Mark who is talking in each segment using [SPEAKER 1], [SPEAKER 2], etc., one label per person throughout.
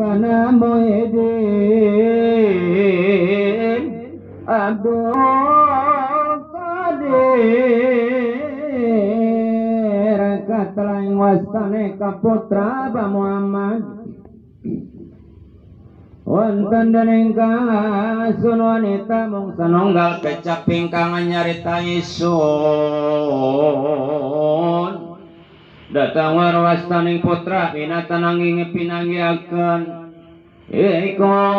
[SPEAKER 1] Mangkana Muhyiddin Abdul Qadir katelaing wastane kaputra Ba Muhammad wonten dening kasun wanita mung sanunggal kecap ingkang nyarita isun datang warwastaning putra pinatan nanging pinanggiakeun ikoni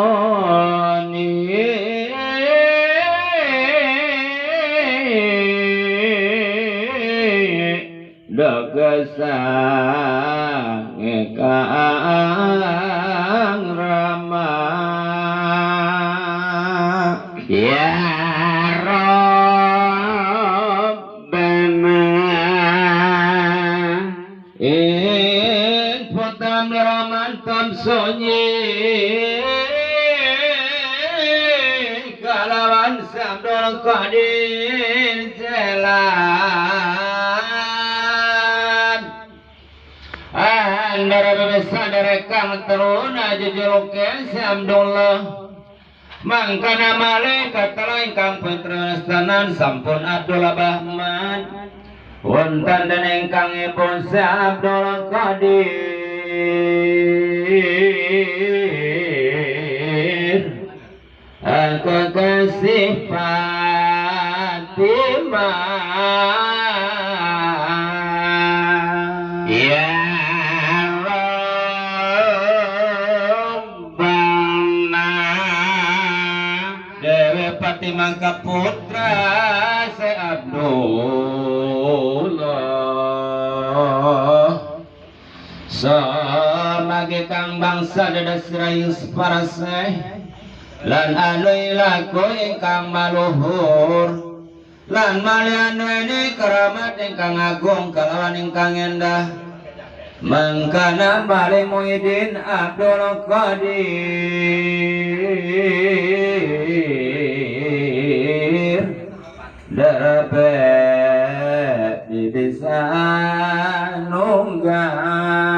[SPEAKER 1] dagesang Kang Rama ya Rabbana putam ramantam sunyi kalawan sabdul qadir jalan andara sadare kang teruna jujulukeun Abdullah mangkana malaikat lain kang putra astanan sampun Abdul Bahman wonten dening kang ipun Abdul Qadir aku kasih Fatimah ya Fatimah kaputra se Abdullah samage kang bangsa dadas rayus paraseh lan anu ilaku ingkang maluhur lan malian ini keramat ingkang agung kalawan ingkang endah mangkana Bali Muhyiddin Abdul Qadir dapat di desa Nunggal